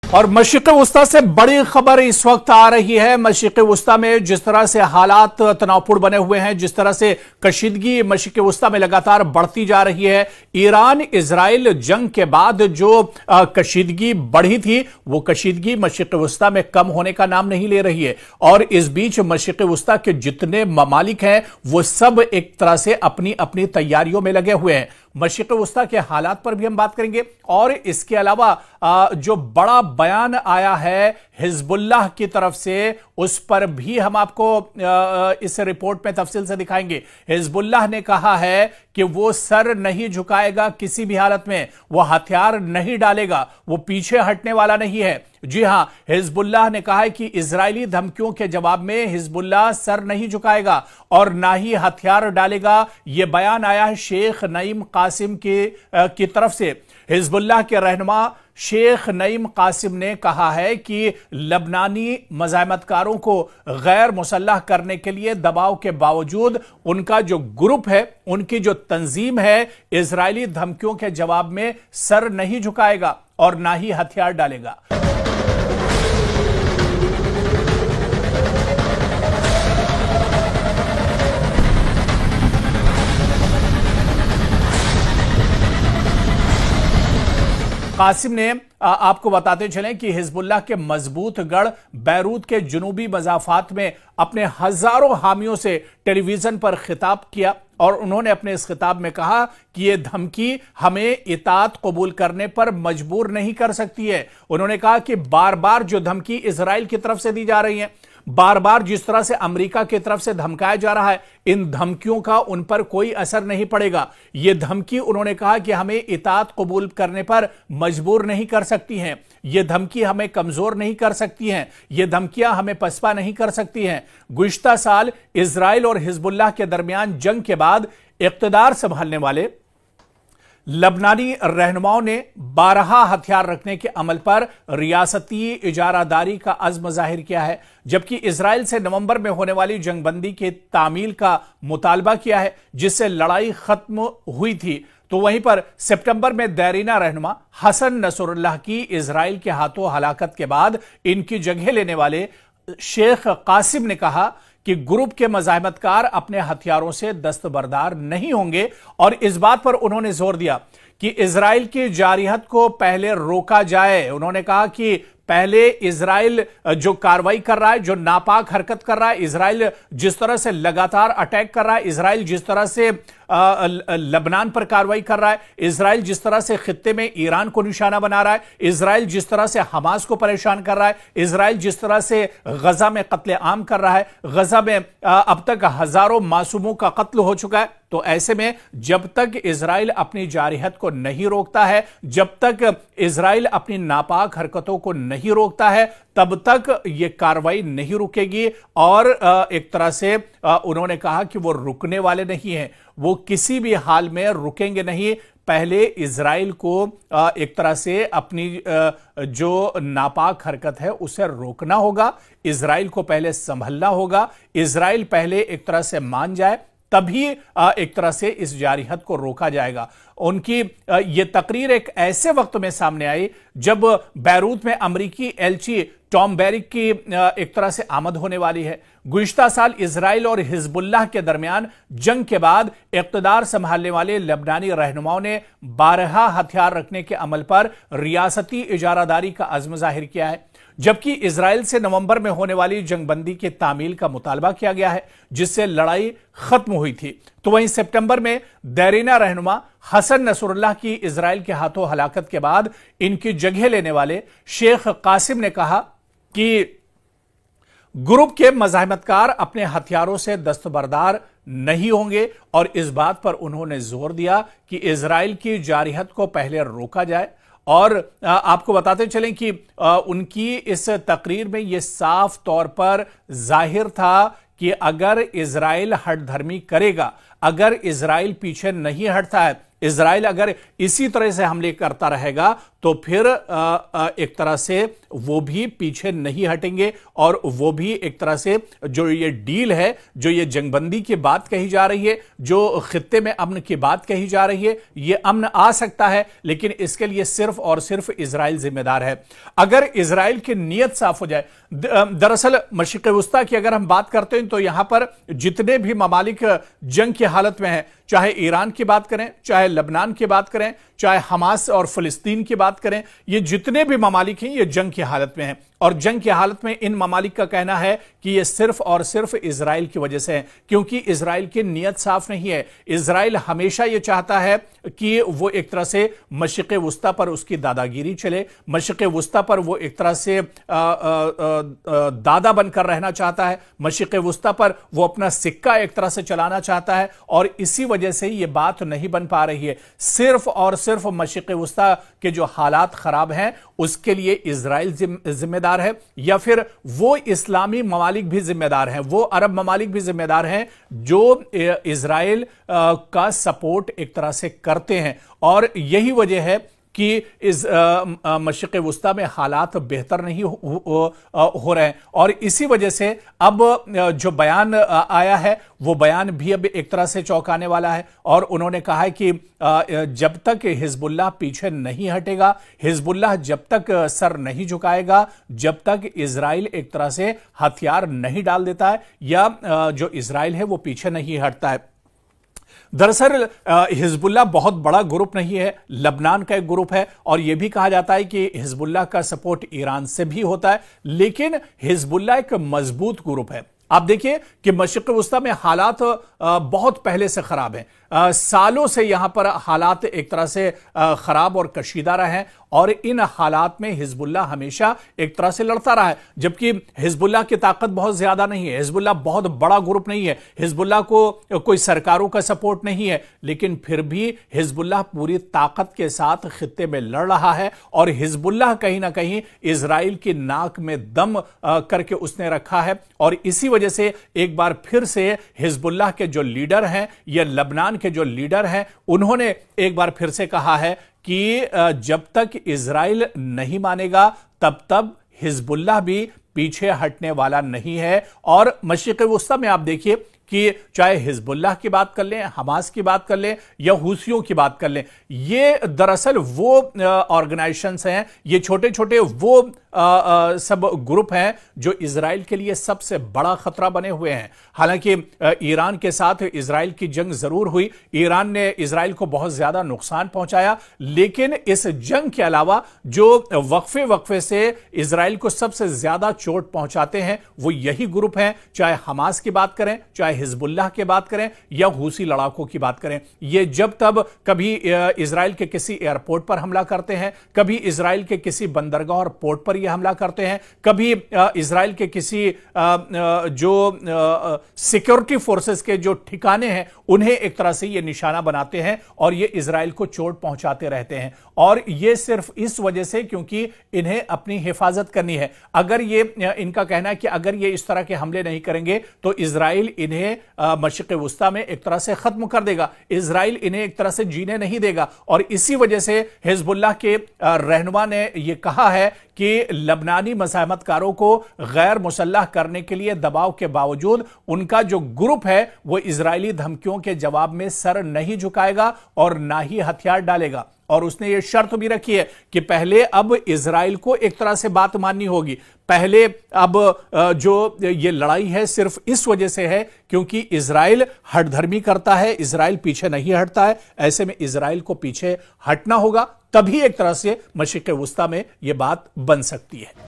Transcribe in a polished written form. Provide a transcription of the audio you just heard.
और मशरिक़ वस्ता से बड़ी खबर इस वक्त आ रही है। मशरिक़ वस्ता में जिस तरह से हालात तनावपूर्ण बने हुए हैं, जिस तरह से कशीदगी मशरिक़ वस्ता में लगातार बढ़ती जा रही है, ईरान इजराइल जंग के बाद जो कशीदगी बढ़ी थी वो कशीदगी मशरिक़ वस्ता में कम होने का नाम नहीं ले रही है। और इस बीच मशरिक़ वस्ता के जितने ममालिक हैं वो सब एक तरह से अपनी अपनी तैयारियों में लगे हुए हैं। मशरिक़ वस्ता के हालात पर भी हम बात करेंगे और इसके अलावा जो बड़ा बयान आया है हिजबुल्लाह की तरफ से उस पर भी हम आपको इस रिपोर्ट में तफसील से दिखाएंगे। हिजबुल्लाह ने कहा है कि वो सर नहीं झुकाएगा किसी भी हालत में, वो हथियार नहीं डालेगा, वो पीछे हटने वाला नहीं है। जी हां, हिजबुल्लाह ने कहा है कि इजरायली धमकियों के जवाब में हिजबुल्लाह सर नहीं झुकाएगा और ना ही हथियार डालेगा। यह बयान आया है शेख नईम कासिम की तरफ से। हिजबुल्लाह के रहनुमा शेख नईम कासिम ने कहा है कि लबनानी मज़ाहमतकारों को गैर मुसल्लह करने के लिए दबाव के बावजूद उनका जो ग्रुप है, उनकी जो तंजीम है, इजरायली धमकियों के जवाब में सर नहीं झुकाएगा और ना ही हथियार डालेगा। कासिम ने आपको बताते चलें कि हिजबुल्लाह के मजबूत गढ़ बैरूत के जुनूबी मज़ाफात में अपने हजारों हामियों से टेलीविजन पर खिताब किया और उन्होंने अपने इस खिताब में कहा कि यह धमकी हमें इताअत कबूल करने पर मजबूर नहीं कर सकती है। उन्होंने कहा कि बार बार जो धमकी इजराइल की तरफ से दी जा रही है, बार बार जिस तरह से अमेरिका की तरफ से धमकाया जा रहा है, इन धमकियों का उन पर कोई असर नहीं पड़ेगा। यह धमकी उन्होंने कहा कि हमें इताअत कबूल करने पर मजबूर नहीं कर सकती हैं, यह धमकी हमें कमजोर नहीं कर सकती हैं, यह धमकियां हमें पसपा नहीं कर सकती हैं। गुज़िश्ता साल इजराइल और हिजबुल्लाह के दरमियान जंग के बाद इक़्तिदार संभालने वाले लबनानी रहनुमाओं ने 12 हथियार रखने के अमल पर रियासती इजारादारी का अज़्म जाहिर किया है, जबकि इजराइल से नवंबर में होने वाली जंगबंदी की तामील का मुतालबा किया है जिससे लड़ाई खत्म हुई थी। तो वहीं पर सितंबर में देरीना रहनुमा हसन नसरुल्लाह की इजराइल के हाथों हलाकत के बाद इनकी जगह लेने वाले शेख कासिम ने कहा कि ग्रुप के मज़ाहमतकार अपने हथियारों से दस्तबरदार नहीं होंगे और इस बात पर उन्होंने जोर दिया कि इजराइल की जारियत को पहले रोका जाए। उन्होंने कहा कि पहले इजराइल जो कार्रवाई कर रहा है, जो नापाक हरकत कर रहा है, इजराइल जिस तरह से लगातार अटैक कर रहा है, इजराइल जिस तरह से लबनान पर कार्रवाई कर रहा है, इजराइल जिस तरह से खित्ते में ईरान को निशाना बना रहा है, इजराइल जिस तरह से हमास को परेशान कर रहा है, इजराइल जिस तरह से गजा में कत्ले आम कर रहा है, गजा में अब तक हजारों मासूमों का कत्ल हो चुका है। तो ऐसे में जब तक इजराइल अपनी जारियत को नहीं रोकता है, जब तक इजराइल अपनी नापाक हरकतों को नहीं रोकता है, तब तक यह कार्रवाई नहीं रुकेगी। और एक तरह से उन्होंने कहा कि वो रुकने वाले नहीं हैं, वो किसी भी हाल में रुकेंगे नहीं। पहले इजराइल को एक तरह से अपनी जो नापाक हरकत है उसे रोकना होगा, इजराइल को पहले संभलना होगा, इजराइल पहले एक तरह से मान जाए, तभी एक तरह से इस जारियत को रोका जाएगा। उनकी यह तकरीर एक ऐसे वक्त में सामने आई जब बैरूत में अमरीकी एलची टॉम बैरिक की एक तरह से आमद होने वाली है। गुज़िश्ता साल इजराइल और हिजबुल्लाह के दरमियान जंग के बाद इक़्तिदार संभालने वाले लबनानी रहनुमाओं ने 12 हथियार रखने के अमल पर रियासती इजारादारी का अज़्म जाहिर किया है, जबकि इजराइल से नवंबर में होने वाली जंगबंदी की तामील का मुतालबा किया गया है जिससे लड़ाई खत्म हुई थी। तो वहीं सितंबर में देरीना रहनुमा हसन नसरुल्लाह की इजराइल के हाथों हलाकत के बाद इनकी जगह लेने वाले शेख कासिम ने कहा कि ग्रुप के मज़ाहमतकार अपने हथियारों से दस्तबरदार नहीं होंगे और इस बात पर उन्होंने जोर दिया कि इजराइल की जारियत को पहले रोका जाए। और आपको बताते चलें कि उनकी इस तकरीर में यह साफ तौर पर जाहिर था कि अगर इजराइल हठधर्मी करेगा, अगर इजराइल पीछे नहीं हटता है, इजराइल अगर इसी तरह से हमले करता रहेगा तो फिर एक तरह से वो भी पीछे नहीं हटेंगे और वो भी एक तरह से जो ये डील है, जो ये जंगबंदी की बात कही जा रही है, जो खित्ते में अमन की बात कही जा रही है, ये अमन आ सकता है, लेकिन इसके लिए सिर्फ और सिर्फ इजराइल जिम्मेदार है। अगर इजराइल की नीयत साफ हो जाए, दरअसल मशरिक़ वुस्ता की अगर हम बात करते हैं तो यहां पर जितने भी ममालिक जंग की हालत में हैं, चाहे ईरान की बात करें, चाहे लबनान की बात करें, चाहे हमास और फिलिस्तीन की बात करें, ये जितने भी ममालिक हैं ये जंग की हालत में हैं। और जंग की हालत में इन ममालिक का कहना है कि ये सिर्फ और सिर्फ इजराइल की वजह से है, क्योंकि इजराइल की नीयत साफ नहीं है। इजराइल हमेशा ये चाहता है कि वो एक तरह से मशरिक़ वुस्ता पर उसकी दादागिरी चले, मशरिक़ वुस्ता पर वो एक तरह से दादा बनकर रहना चाहता है, मशरिक़ वुस्ता पर वो अपना सिक्का एक तरह से चलाना चाहता है, और इसी वजह से ये बात नहीं बन पा रही है। सिर्फ और सिर्फ मशरिक़ वुस्ता के जो हालात खराब हैं उसके लिए इजराइल जिम्मेदार है, या फिर वो इस्लामी ममालिक भी जिम्मेदार हैं, वो अरब ममालिक भी जिम्मेदार हैं जो इजराइल का सपोर्ट एक तरह से करते हैं। और यही वजह है कि इस मशरिक़ वुस्ता में हालात बेहतर नहीं हो रहे हैं, और इसी वजह से अब जो बयान आया है वो बयान भी अब एक तरह से चौंकाने वाला है। और उन्होंने कहा है कि जब तक हिजबुल्लाह पीछे नहीं हटेगा, हिजबुल्लाह जब तक सर नहीं झुकाएगा, जब तक इजराइल एक तरह से हथियार नहीं डाल देता है, या जो इजराइल है वो पीछे नहीं हटता है। दरअसल हिजबुल्लाह बहुत बड़ा ग्रुप नहीं है, लबनान का एक ग्रुप है, और यह भी कहा जाता है कि हिजबुल्लाह का सपोर्ट ईरान से भी होता है, लेकिन हिजबुल्लाह एक मजबूत ग्रुप है। आप देखिए कि मशरिक़ वुस्ता में हालात बहुत पहले से खराब हैं, सालों से यहां पर हालात एक तरह से खराब और कशीदा रहे हैं, और इन हालात में हिजबुल्लाह हमेशा एक तरह से लड़ता रहा है। जबकि हिजबुल्लाह की ताकत बहुत ज्यादा नहीं है, हिजबुल्लाह बहुत बड़ा ग्रुप नहीं है, हिजबुल्लाह को कोई सरकारों का सपोर्ट नहीं है, लेकिन फिर भी हिजबुल्लाह पूरी ताकत के साथ खित्ते में लड़ रहा है। और हिजबुल्लाह कहीं ना कहीं इजराइल की नाक में दम करके उसने रखा है, और इसी वजह से एक बार फिर से हिजबुल्लाह के जो लीडर हैं, या लबनान के जो लीडर हैं, उन्होंने एक बार फिर से कहा है कि जब तक इजराइल नहीं मानेगा तब तक हिजबुल्लाह भी पीछे हटने वाला नहीं है। और मशरिक़ वुस्ता में आप देखिए कि चाहे हिजबुल्लाह की बात कर लें, हमास की बात कर लें, या हुसियों की बात कर लें, ये दरअसल वो ऑर्गेनाइजेशंस हैं, ये छोटे छोटे वो सब ग्रुप हैं जो इजराइल के लिए सबसे बड़ा खतरा बने हुए हैं। हालांकि ईरान के साथ इजराइल की जंग जरूर हुई, ईरान ने इजराइल को बहुत ज्यादा नुकसान पहुंचाया, लेकिन इस जंग के अलावा जो वक्फे वक्फे से इजराइल को सबसे ज्यादा चोट पहुंचाते हैं वो यही ग्रुप हैं, चाहे हमास की बात करें, चाहे हिजबुल्लाह की बात करें, या हुसी लड़ाकों की बात करें। ये जब तब कभी इजराइल के किसी एयरपोर्ट पर हमला करते हैं, कभी इजराइल के किसी बंदरगाह और पोर्ट पर हमला करते हैं, कभी इजराइल के किसी जो सिक्योरिटी फोर्सेस के जो ठिकाने हैं उन्हें एक तरह से ये निशाना बनाते हैं, और ये इजराइल को चोट पहुंचाते रहते हैं। और ये सिर्फ इस वजह से क्योंकि इन्हें अपनी हिफाजत करनी है। अगर ये इनका कहना है कि अगर ये इस तरह के हमले नहीं करेंगे तो इजराइल इन्हें मशरिक़ वुस्ता में एक तरह से खत्म कर देगा, इजराइल इन्हें एक तरह से जीने नहीं देगा। और इसी वजह से हिजबुल्लाह के रहनुमा ने यह कहा है कि लबनानी मज़ाहमतकारों को गैर मुसल्लह करने के लिए दबाव के बावजूद उनका जो ग्रुप है वो इजरायली धमकियों के जवाब में सर नहीं झुकाएगा और ना ही हथियार डालेगा। और उसने ये शर्त भी रखी है कि पहले अब इजराइल को एक तरह से बात माननी होगी। पहले अब जो ये लड़ाई है सिर्फ इस वजह से है क्योंकि इजराइल हठधर्मी करता है, इजराइल पीछे नहीं हटता है। ऐसे में इजराइल को पीछे हटना होगा, तभी एक तरह से मशरिक़ वुस्ता में यह बात बन सकती है।